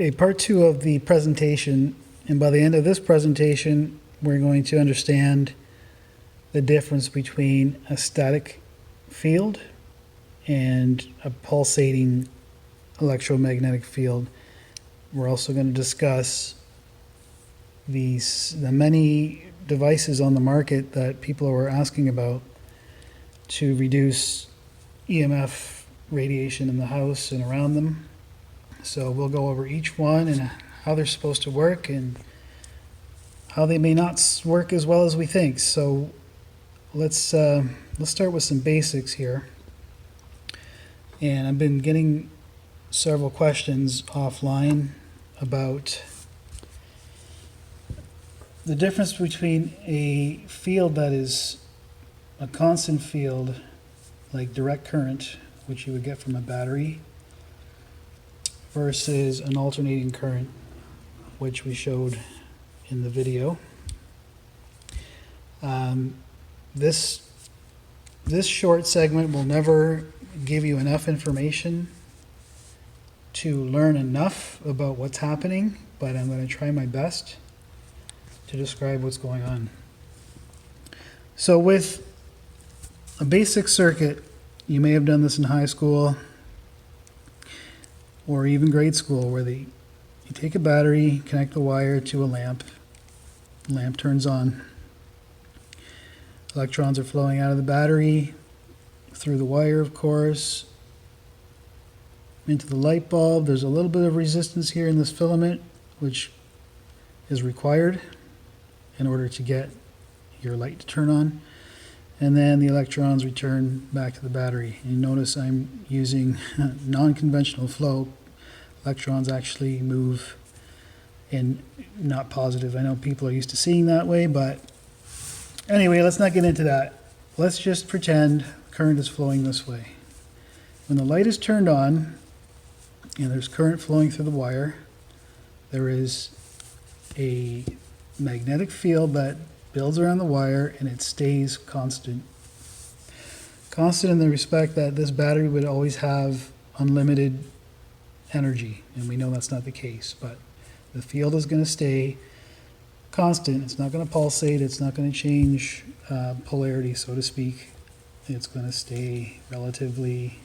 a part two of the presentation, and by the end of this presentation, we're going to understand the difference between a static field and a pulsating electromagnetic field. We're also going to discuss the many devices on the market that people are asking about to reduce EMF radiation in the house and around them. So we'll go over each one and how they're supposed to work and how they may not work as well as we think. So let's start with some basics here. And I've been getting several questions offline about the difference between a field that is a constant field, like direct current, which you would get from a battery, versus an alternating current, which we showed in the video. This short segment will never give you enough information to learn enough about what's happening, but I'm going to try my best to describe what's going on. So with a basic circuit, you may have done this in high school or even grade school, where you take a battery, connect a wire to a lamp, the lamp turns on. Electrons are flowing out of the battery, through the wire, of course, into the light bulb. There's a little bit of resistance here in this filament, which is required in order to get your light to turn on. And then the electrons return back to the battery. And you notice I'm using non-conventional flow. Electrons actually move in not positive. I know people are used to seeing that way, but anyway, let's not get into that. Let's just pretend current is flowing this way. When the light is turned on and there's current flowing through the wire, there is a magnetic field that builds around the wire and it stays constant. Constant in the respect that this battery would always have unlimited energy, and we know that's not the case, but the field is going to stay constant. It's not going to pulsate, it's not going to change polarity, so to speak. It's going to stay relatively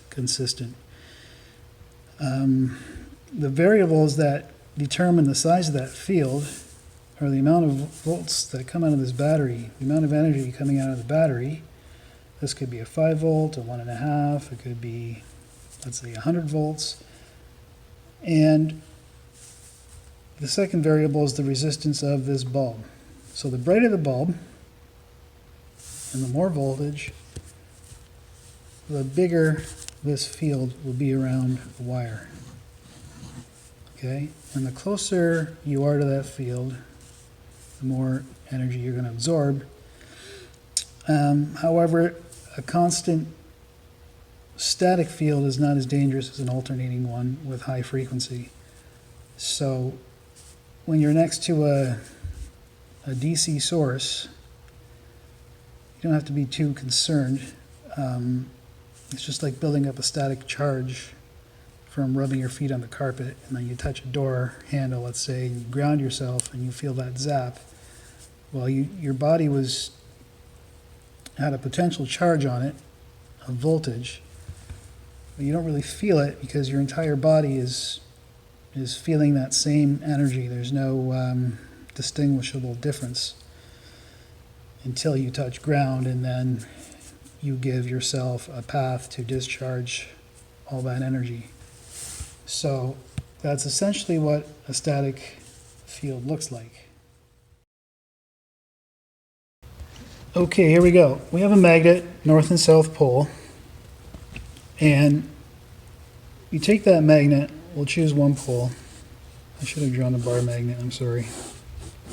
consistent. The variables that determine the size of that field are the amount of volts that come out of this battery, the amount of energy coming out of the battery. This could be a 5 volt, a 1.5, it could be, let's say, 100 volts. And the second variable is the resistance of this bulb. So the brighter the bulb and the more voltage, the bigger this field will be around the wire. Okay? And the closer you are to that field, the more energy you're going to absorb. However, a constant static field is not as dangerous as an alternating one with high frequency. So when you're next to a DC source, you don't have to be too concerned. It's just like building up a static charge from rubbing your feet on the carpet, and then you touch a door handle, let's say, and you ground yourself and you feel that zap. Well, your body had a potential charge on it, a voltage, but you don't really feel it because your entire body is feeling that same energy. There's no distinguishable difference until you touch ground, and then you give yourself a path to discharge all that energy. So that's essentially what a static field looks like. Okay, here we go. We have a magnet, north and south pole, and you take that magnet, we'll choose one pole. I should have drawn a bar magnet, I'm sorry.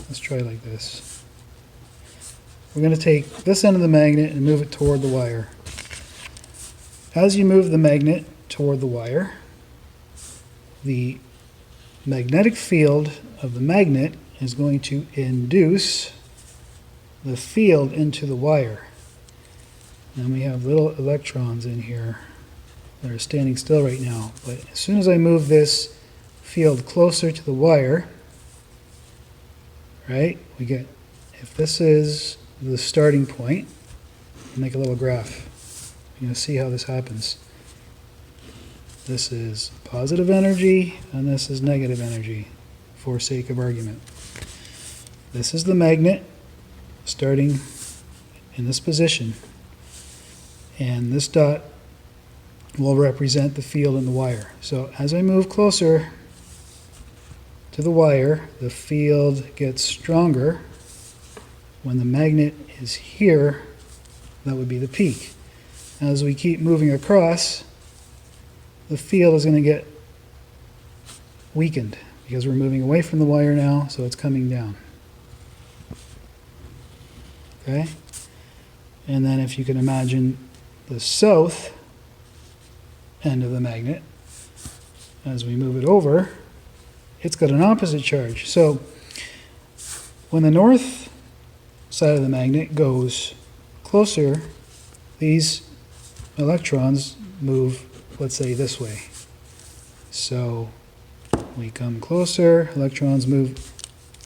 Let's try like this. We're going to take this end of the magnet and move it toward the wire. As you move the magnet toward the wire, the magnetic field of the magnet is going to induce the field into the wire. And we have little electrons in here that are standing still right now. But as soon as I move this field closer to the wire, right, we get, if this is the starting point, I'll make a little graph. You're going to see how this happens. This is positive energy, and this is negative energy, for sake of argument. This is the magnet starting in this position, and this dot will represent the field in the wire. So as I move closer to the wire, the field gets stronger. When the magnet is here, that would be the peak. As we keep moving across, the field is going to get weakened because we're moving away from the wire now, so it's coming down. Okay? And then if you can imagine the south end of the magnet, as we move it over, it's got an opposite charge. So when the north side of the magnet goes closer, these electrons move, let's say, this way. So we come closer, electrons move,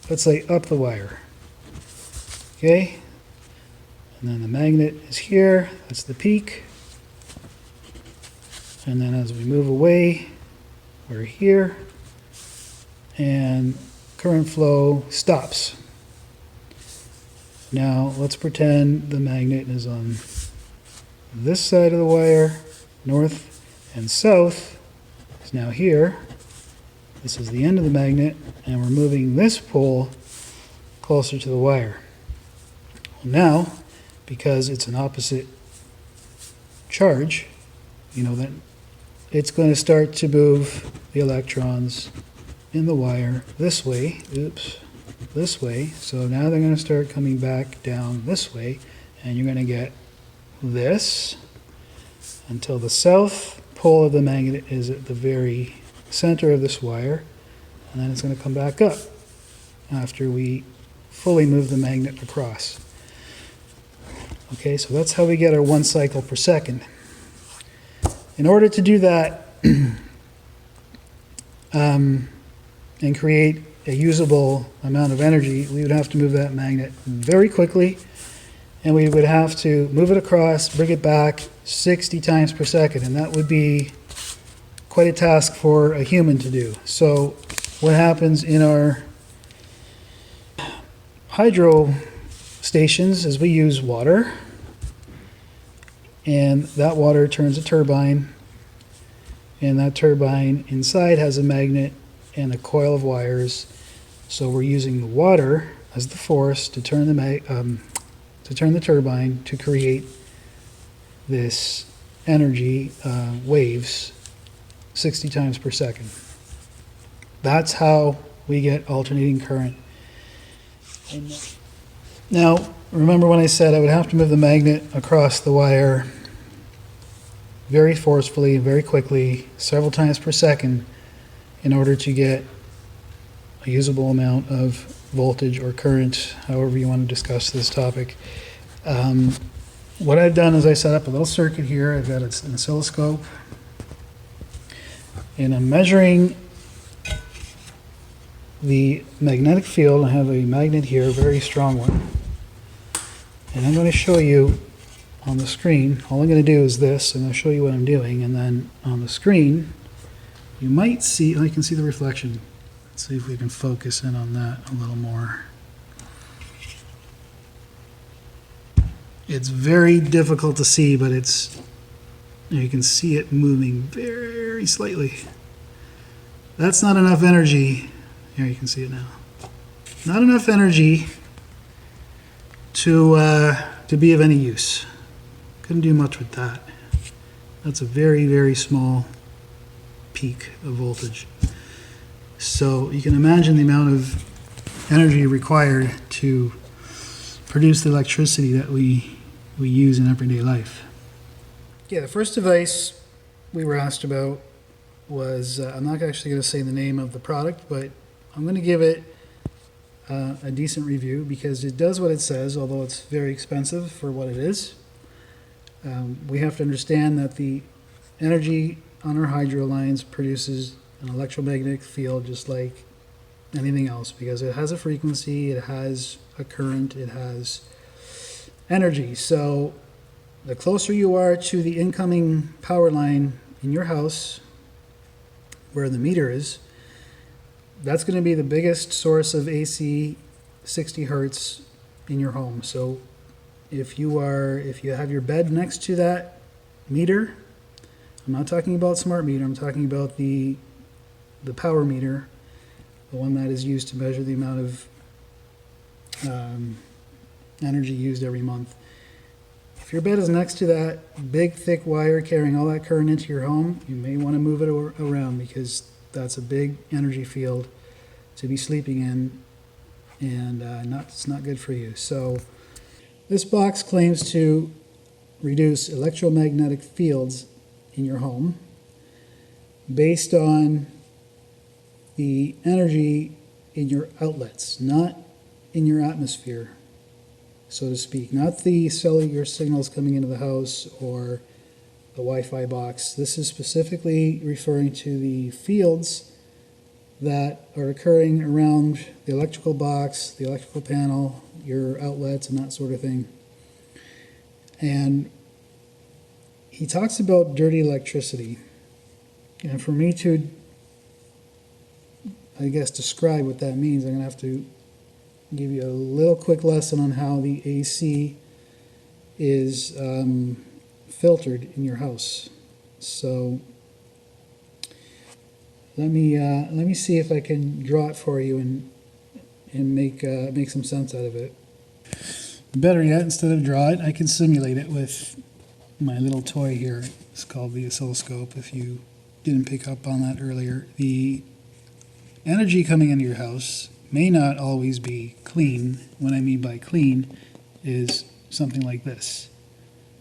let's say, up the wire. Okay? And then the magnet is here, that's the peak. And then as we move away, we're here, and current flow stops. Now let's pretend the magnet is on this side of the wire, north and south is now here. This is the end of the magnet, and we're moving this pole closer to the wire. Well, now, because it's an opposite charge, you know that it's going to start to move the electrons in the wire this way, this way. So now they're going to start coming back down this way, and you're going to get this until the south pole of the magnet is at the very center of this wire, and then it's going to come back up after we fully move the magnet across. Okay, so that's how we get our 1 cycle per second. In order to do that and create a usable amount of energy, we would have to move that magnet very quickly, and we would have to move it across, bring it back 60 times per second, and that would be quite a task for a human to do. So what happens in our hydro stations is we use water, and that water turns a turbine, and that turbine inside has a magnet and a coil of wires. So we're using the water as the force to turn the turbine to create this energy waves 60 times per second. That's how we get alternating current. Now, remember when I said I would have to move the magnet across the wire very forcefully, very quickly, several times per second, in order to get a usable amount of voltage or current, however you want to discuss this topic. What I've done is I set up a little circuit here. I've got an oscilloscope, and I'm measuring the magnetic field. I have a magnet here, a very strong one. And I'm going to show you on the screen. All I'm going to do is this. I'm going to show you what I'm doing, and then on the screen you might see, I can see the reflection. Let's see if we can focus in on that a little more. It's very difficult to see, but you can see it moving very slightly. That's not enough energy. Here, you can see it now. Not enough energy to be of any use. Couldn't do much with that. That's a very, very small peak of voltage. So you can imagine the amount of energy required to produce the electricity that we use in everyday life. Yeah, the first device we were asked about was, I'm not actually going to say the name of the product, but I'm going to give it a decent review because it does what it says, although it's very expensive for what it is. We have to understand that the energy on our hydro lines produces an electromagnetic field just like anything else, because it has a frequency, it has a current, it has energy. So the closer you are to the incoming power line in your house, where the meter is, that's going to be the biggest source of AC 60 hertz in your home. So if you have your bed next to that meter, I'm not talking about smart meter, I'm talking about the power meter, the one that is used to measure the amount of energy used every month. If your bed is next to that big thick wire carrying all that current into your home, you may want to move it around, because that's a big energy field to be sleeping in, and it's not good for you. So this box claims to reduce electromagnetic fields in your home based on the energy in your outlets, not in your atmosphere, so to speak, not the cellular signals coming into the house or the Wi-Fi box. This is specifically referring to the fields that are occurring around the electrical box, the electrical panel, your outlets, and that sort of thing. And he talks about dirty electricity. And for me to, I guess, describe what that means, I'm going to have to give you a little quick lesson on how the AC is filtered in your house. So let me see if I can draw it for you and make some sense out of it. Better yet, instead of draw it, I can simulate it with my little toy here. It's called the oscilloscope. If you didn't pick up on that earlier, the energy coming into your house may not always be clean. What I mean by clean is something like this.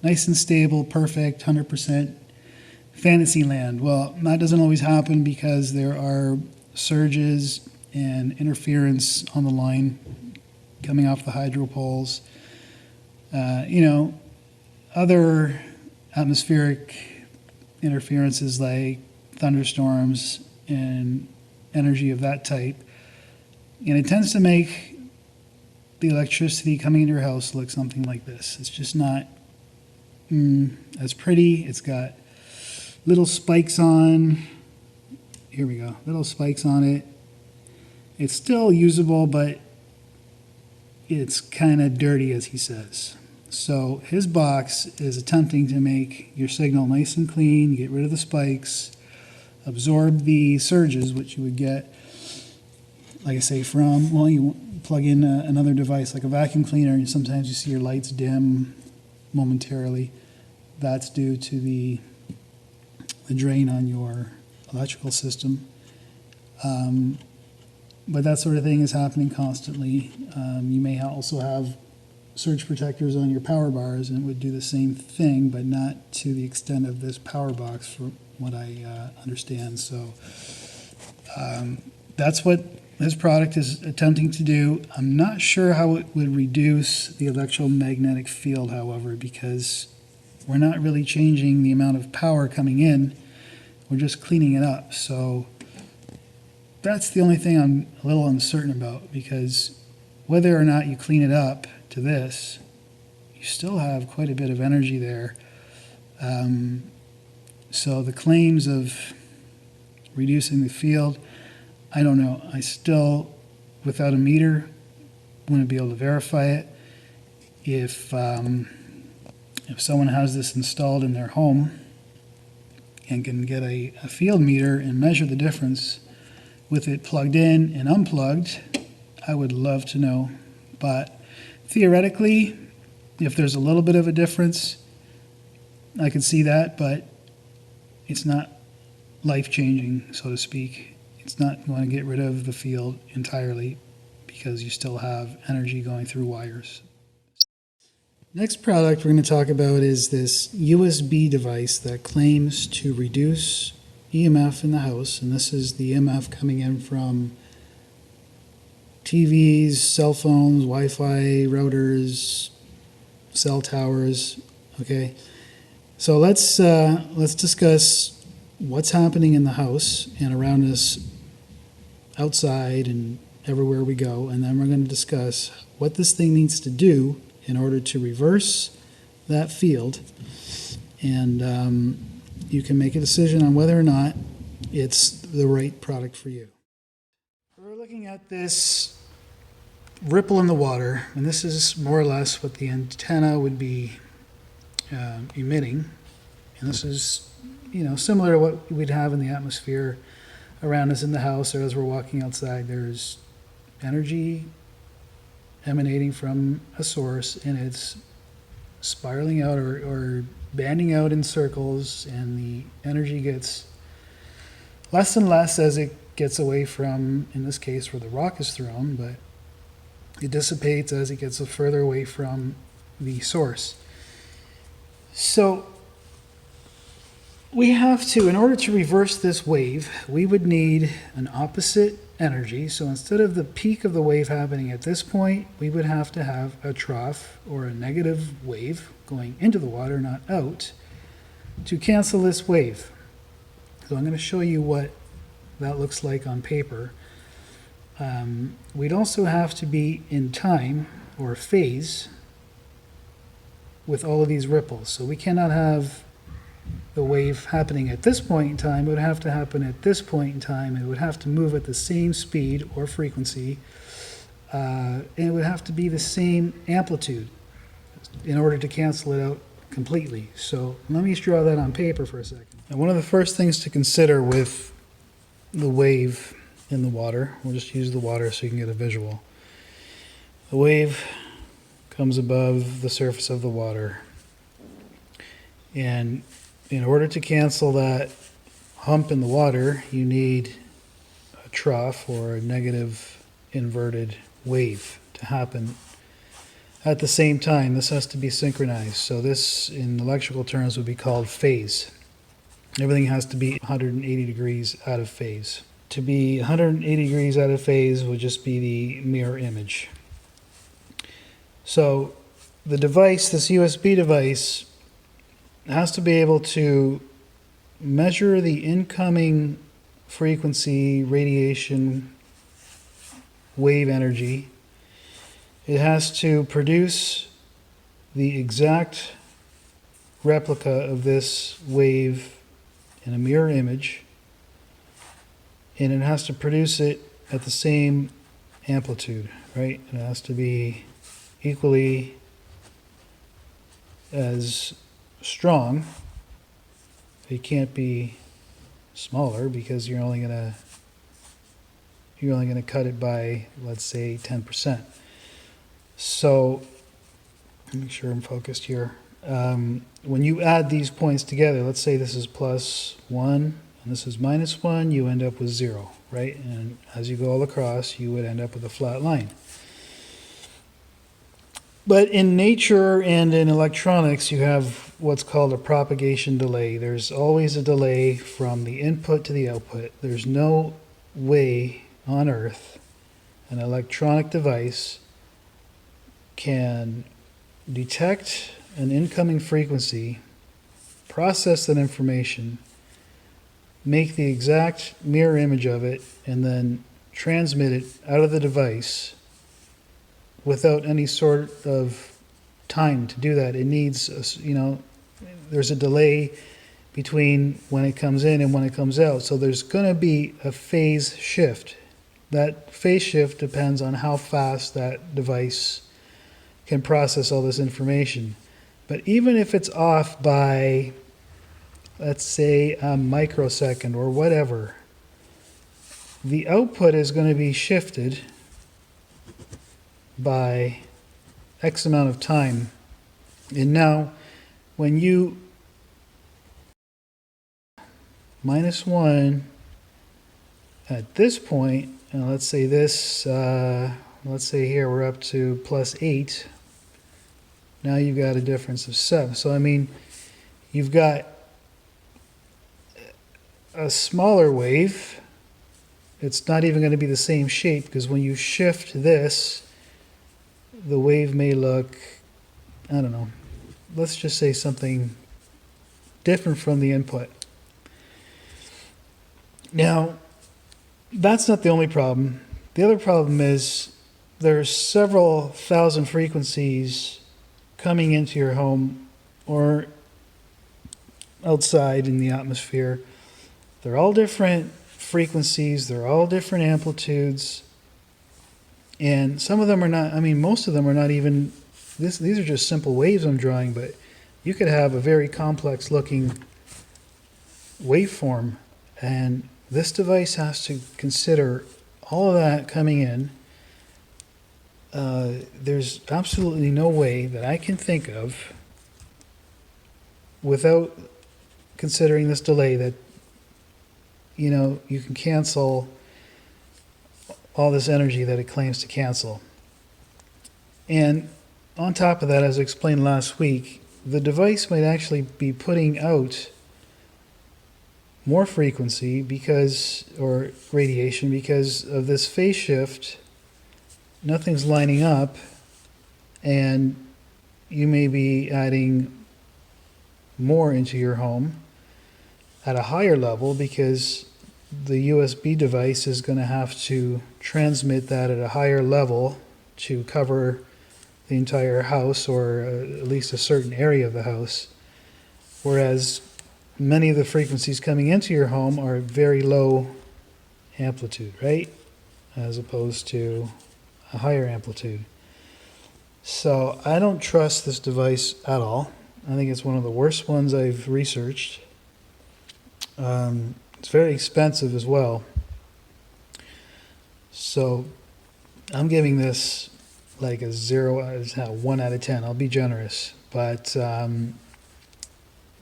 Nice and stable, perfect, 100% fantasy land. Well, that doesn't always happen, because there are surges and interference on the line coming off the hydro poles. Other atmospheric interferences like thunderstorms and energy of that type. And it tends to make the electricity coming into your house look something like this. It's just not as pretty. It's got little spikes on. Here we go. Little spikes on it. It's still usable, but it's kind of dirty, as he says. So his box is attempting to make your signal nice and clean, get rid of the spikes, absorb the surges, which you would get, like I say, from, well, you plug in another device like a vacuum cleaner, and sometimes you see your lights dim momentarily. That's due to the drain on your electrical system. But that sort of thing is happening constantly. You may also have surge protectors on your power bars, and it would do the same thing, but not to the extent of this power box, from what I understand. So that's what this product is attempting to do. I'm not sure how it would reduce the electromagnetic field, however, because we're not really changing the amount of power coming in. We're just cleaning it up. So that's the only thing I'm a little uncertain about, because whether or not you clean it up to this, you still have quite a bit of energy there. So the claims of reducing the field, I don't know. I still, without a meter, wouldn't be able to verify it. If someone has this installed in their home and can get a field meter and measure the difference with it plugged in and unplugged, I would love to know. But theoretically, if there's a little bit of a difference, I could see that, but it's not life-changing, so to speak. It's not going to get rid of the field entirely, because you still have energy going through wires. Next product we're going to talk about is this USB device that claims to reduce EMF in the house, and this is the EMF coming in from TVs, cell phones, Wi-Fi routers, cell towers, okay? So let's discuss what's happening in the house and around us outside and everywhere we go, and then we're going to discuss what this thing needs to do in order to reverse that field, and you can make a decision on whether or not it's the right product for you. We're looking at this ripple in the water, and this is more or less what the antenna would be emitting, and this is, similar to what we'd have in the atmosphere around us in the house or as we're walking outside. There's energy emanating from a source, and it's spiraling out or banding out in circles, and the energy gets less and less as it gets away from, in this case, where the rock is thrown, but it dissipates as it gets further away from the source. So we have to, in order to reverse this wave, we would need an opposite energy. So instead of the peak of the wave happening at this point, we would have to have a trough or a negative wave going into the water, not out, to cancel this wave. So I'm going to show you what that looks like on paper. We'd also have to be in time or phase with all of these ripples. So we cannot have the wave happening at this point in time. It would have to happen at this point in time. It would have to move at the same speed or frequency. And it would have to be the same amplitude in order to cancel it out completely. So let me draw that on paper for a second. And one of the first things to consider with the wave in the water, we'll just use the water so you can get a visual. The wave comes above the surface of the water, and in order to cancel that hump in the water, you need a trough or a negative inverted wave to happen at the same time. This has to be synchronized. So this, in electrical terms, would be called phase. Everything has to be 180 degrees out of phase. To be 180 degrees out of phase would just be the mirror image. So the device, this USB device, has to be able to measure the incoming frequency, radiation, wave energy. It has to produce the exact replica of this wave in a mirror image, and it has to produce it at the same amplitude, right? It has to be equally as strong. It can't be smaller because you're only gonna cut it by, let's say, 10%. So make sure I'm focused here. When you add these points together, let's say this is +1 and this is -1, you end up with 0, right? And as you go all across, you would end up with a flat line. But in nature and in electronics, you have what's called a propagation delay. There's always a delay from the input to the output. There's no way on Earth an electronic device can detect an incoming frequency, process that information, make the exact mirror image of it, and then transmit it out of the device without any sort of time to do that. It needs, there's a delay between when it comes in and when it comes out. So there's going to be a phase shift. That phase shift depends on how fast that device can process all this information. But even if it's off by, let's say, a microsecond or whatever, the output is going to be shifted by X amount of time. And now, when you -1 at this point, and let's say this, let's say here we're up to +8, now you've got a difference of 7. So I mean, you've got a smaller wave. It's not even going to be the same shape, because when you shift this, the wave may look, I don't know, let's just say something different from the input. Now, that's not the only problem. The other problem is there's several thousand frequencies coming into your home or outside in the atmosphere. They're all different frequencies, they're all different amplitudes, and some of them are not, I mean, most of them are not even, these are just simple waves I'm drawing, but you could have a very complex looking waveform, and this device has to consider all of that coming in. There's absolutely no way that I can think of, without considering this delay, that you can cancel all this energy that it claims to cancel. And on top of that, as I explained last week, the device might actually be putting out more frequency or radiation because of this phase shift. Nothing's lining up, and you may be adding more into your home at a higher level because the USB device is going to have to transmit that at a higher level to cover the entire house, or at least a certain area of the house. Whereas many of the frequencies coming into your home are very low amplitude, right? As opposed to a higher amplitude. So I don't trust this device at all. I think it's one of the worst ones I've researched. It's very expensive as well. So I'm giving this like a 1 out of 10. I'll be generous. But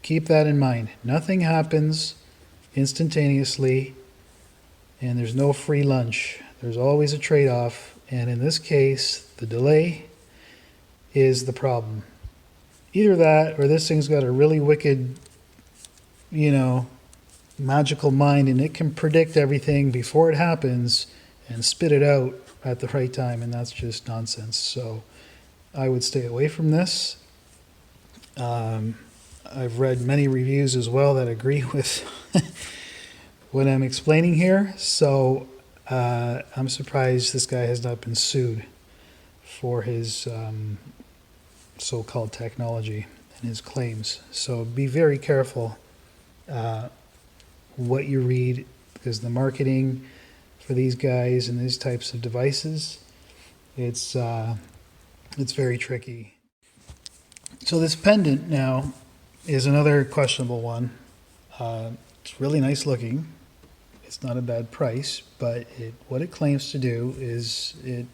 keep that in mind. Nothing happens instantaneously, and there's no free lunch. There's always a trade-off, and in this case, the delay is the problem. Either that, or this thing's got a really wicked, magical mind, and it can predict everything before it happens and spit it out at the right time, and that's just nonsense. So I would stay away from this. I've read many reviews as well that agree with what I'm explaining here, so I'm surprised this guy has not been sued for his so-called technology and his claims. So be very careful what you read, because the marketing for these guys and these types of devices, it's very tricky. So this pendant now is another questionable one. It's really nice looking. It's not a bad price, but what it claims to do is it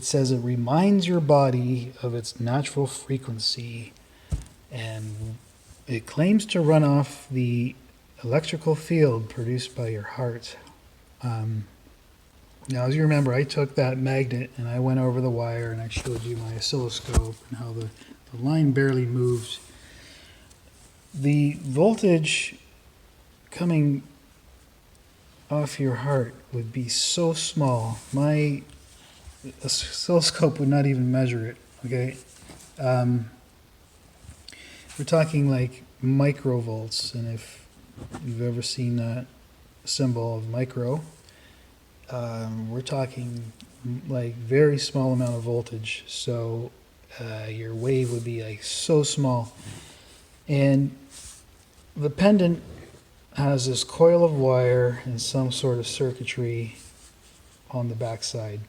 says it reminds your body of its natural frequency, and it claims to run off the electrical field produced by your heart. Now, as you remember, I took that magnet and I went over the wire and I showed you my oscilloscope and how the line barely moved. The voltage coming off your heart would be so small. My oscilloscope would not even measure it, okay? We're talking like microvolts, and if you've ever seen that symbol of micro, we're talking like very small amount of voltage. So your wave would be like so small. And the pendant has this coil of wire and some sort of circuitry on the backside.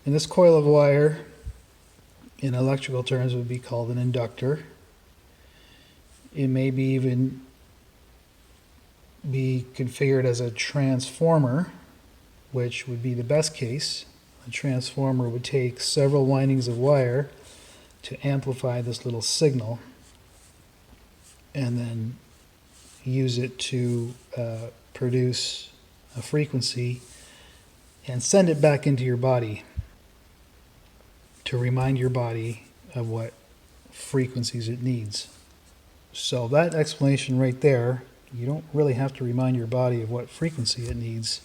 And this coil of wire, in electrical terms, would be called an inductor. It may be even be configured as a transformer, which would be the best case. A transformer would take several windings of wire to amplify this little signal and then use it to produce a frequency and send it back into your body to remind your body of what frequencies it needs. So that explanation right there, you don't really have to remind your body of what frequency it needs.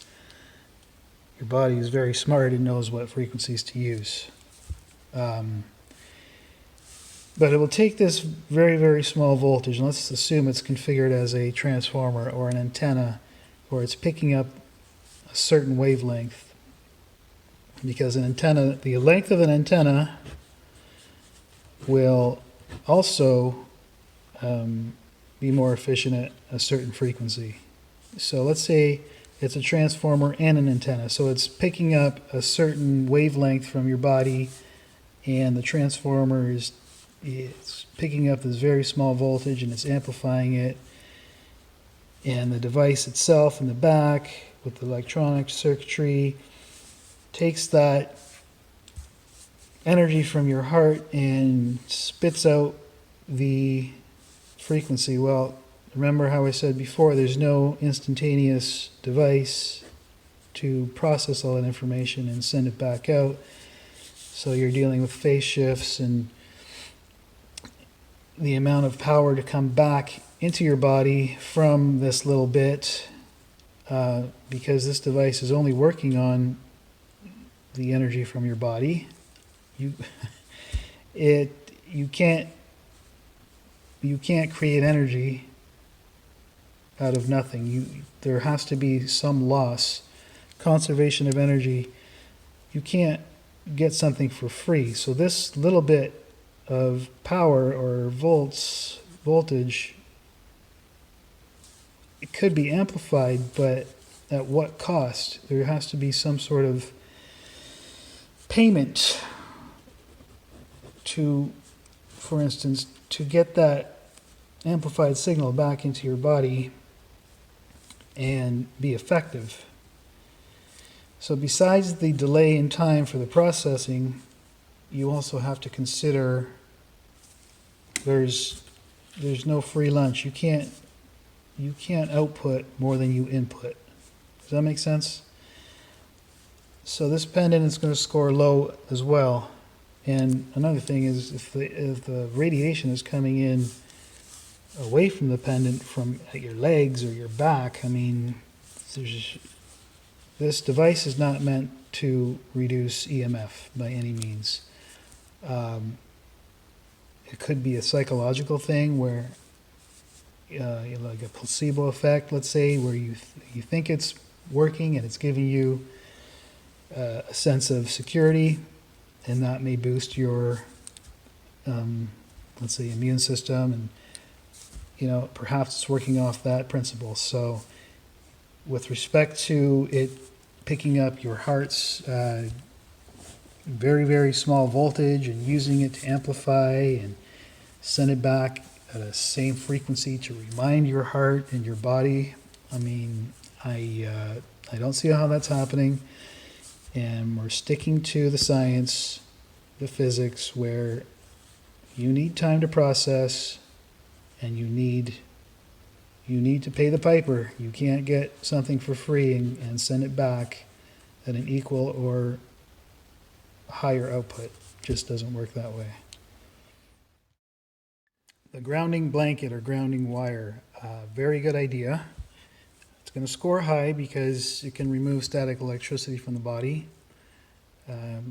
Your body is very smart and knows what frequencies to use. But it will take this very, very small voltage, and let's assume it's configured as a transformer or an antenna, or it's picking up a certain wavelength. Because an antenna, the length of an antenna will also be more efficient at a certain frequency. So let's say it's a transformer and an antenna. So it's picking up a certain wavelength from your body, and the transformer is picking up this very small voltage and it's amplifying it. And the device itself in the back with the electronic circuitry takes that energy from your heart and spits out the frequency. Well, remember how I said before, there's no instantaneous device to process all that information and send it back out. So you're dealing with phase shifts and the amount of power to come back into your body from this little bit, because this device is only working on the energy from your body. You can't create energy out of nothing. There has to be some loss, conservation of energy. You can't get something for free. So this little bit of power or voltage, it could be amplified, but at what cost? There has to be some sort of payment to, for instance, to get that amplified signal back into your body and be effective. So besides the delay in time for the processing, you also have to consider there's no free lunch. You can't output more than you input. Does that make sense? So this pendant is going to score low as well. And another thing is if the radiation is coming in away from the pendant, from your legs or your back, I mean, this device is not meant to reduce EMF by any means. It could be a psychological thing where, like a placebo effect, let's say, where you think it's working and it's giving you a sense of security, and that may boost your, let's say, immune system, and perhaps it's working off that principle. So, with respect to it picking up your heart's very, very small voltage and using it to amplify and send it back at a same frequency to remind your heart and your body, I mean, I don't see how that's happening. And we're sticking to the science, the physics, where you need time to process and you need to pay the piper. You can't get something for free and send it back at an equal or higher output. Just doesn't work that way. The grounding blanket or grounding wire, very good idea. It's going to score high because it can remove static electricity from the body. I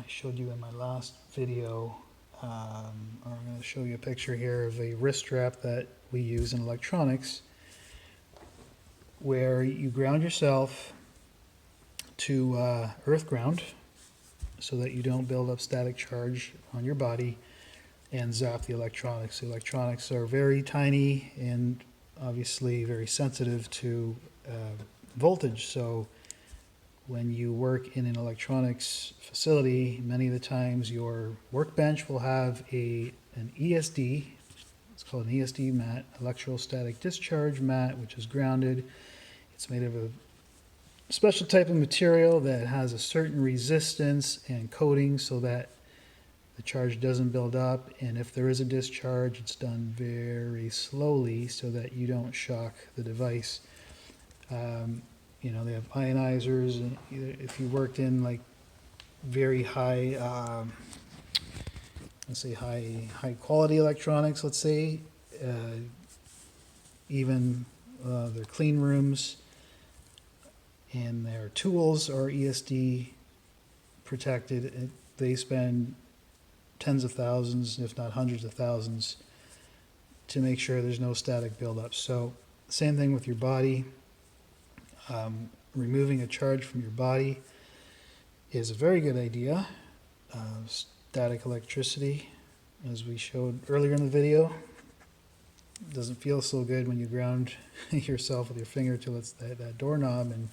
showed you in my last video, I'm going to show you a picture here of a wrist strap that we use in electronics, where you ground yourself to earth ground so that you don't build up static charge on your body and zap the electronics. The electronics are very tiny and obviously very sensitive to voltage. So when you work in an electronics facility, many of the times your workbench will have an ESD. It's called an ESD mat, electrostatic discharge mat, which is grounded. It's made of a special type of material that has a certain resistance and coating so that the charge doesn't build up, and if there is a discharge, it's done very slowly so that you don't shock the device. They have ionizers, and if you worked in like very high, let's say high quality electronics, let's say, even their clean rooms and their tools are ESD protected. They spend tens of thousands, if not hundreds of thousands, to make sure there's no static buildup. So same thing with your body. Removing a charge from your body is a very good idea. Static electricity, as we showed earlier in the video, doesn't feel so good when you ground yourself with your finger till it's that doorknob and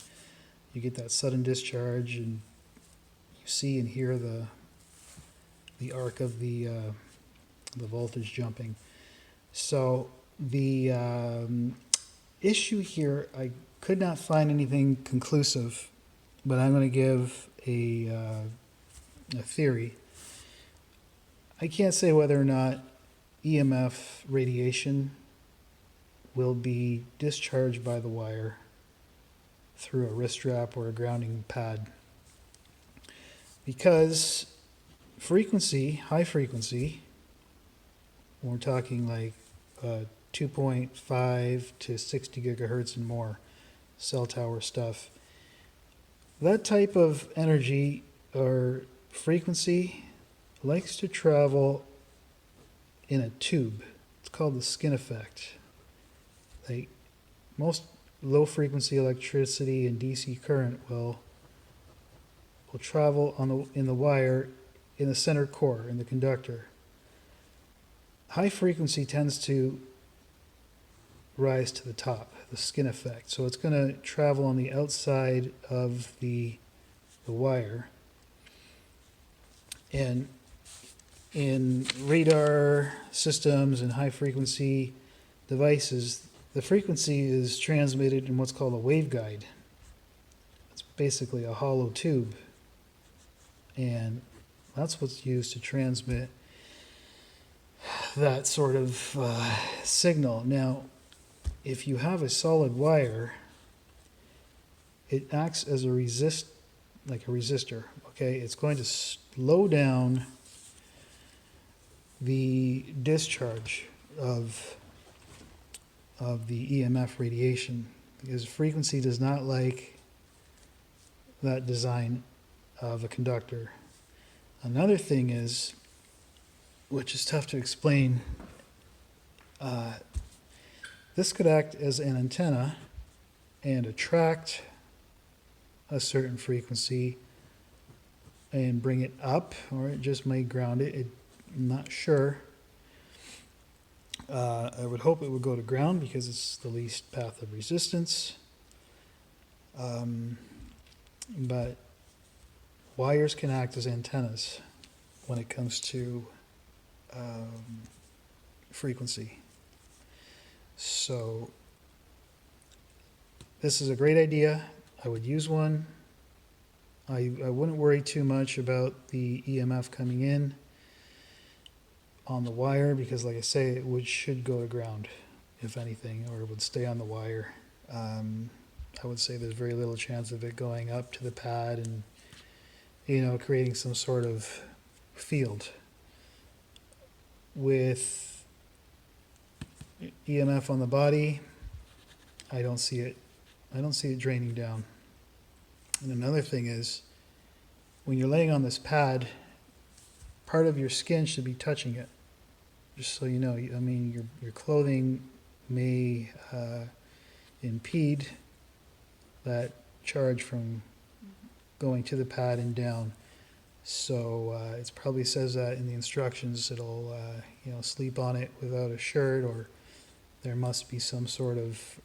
you get that sudden discharge and you see and hear the arc of the voltage jumping. So the issue here, I could not find anything conclusive, but I'm going to give a theory. I can't say whether or not EMF radiation will be discharged by the wire through a wrist strap or a grounding pad, because frequency, high frequency, we're talking like 2.5 to 60 gigahertz and more, cell tower stuff. That type of energy or frequency likes to travel in a tube. It's called the skin effect. Like most low frequency electricity and DC current will travel in the wire in the center core, in the conductor. High frequency tends to rise to the top, the skin effect. So it's going to travel on the outside of the wire. And in radar systems and high frequency devices, the frequency is transmitted in what's called a waveguide. It's basically a hollow tube. And that's what's used to transmit that sort of signal. Now, if you have a solid wire, it acts as like a resistor. Okay, it's going to slow down the discharge of the EMF radiation, because frequency does not like that design of a conductor. Another thing is, which is tough to explain, this could act as an antenna and attract a certain frequency and bring it up, or it just may ground it. I'm not sure. I would hope it would go to ground because it's the least path of resistance. But wires can act as antennas when it comes to frequency. So this is a great idea. I would use one. I wouldn't worry too much about the EMF coming in on the wire, because like I say, it should go to ground, if anything, or it would stay on the wire. I would say there's very little chance of it going up to the pad and creating some sort of field. With EMF on the body, I don't see it draining down. And another thing is, when you're laying on this pad, part of your skin should be touching it. Just so you know, I mean, your clothing may impede that charge from going to the pad and down. So it probably says that in the instructions. It'll sleep on it without a shirt, or there must be some sort of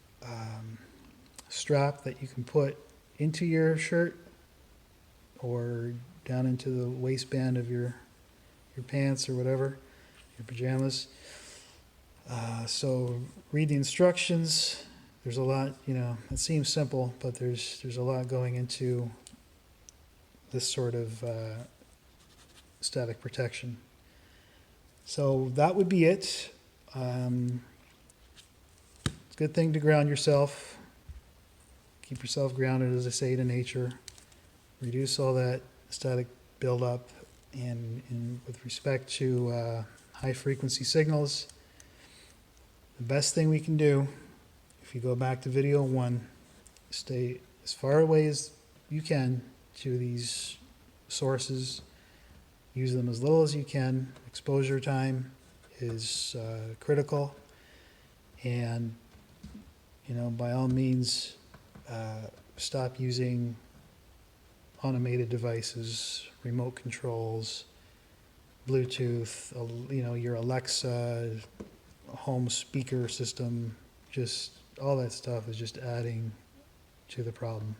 strap that you can put into your shirt or down into the waistband of your pants or whatever, your pajamas. So read the instructions. There's a lot, it seems simple, but there's a lot going into this sort of static protection. So that would be it. It's a good thing to ground yourself. Keep yourself grounded, as I say, to nature. Reduce all that static buildup. And with respect to high frequency signals, the best thing we can do, if you go back to video 1, stay as far away as you can to these sources. use them as little as you can. Exposure time is critical. And, by all means, stop using automated devices, remote controls, Bluetooth, your Alexa, home speaker system, just all that stuff is just adding to the problem.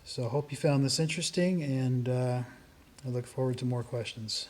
So I hope you found this interesting, and I look forward to more questions.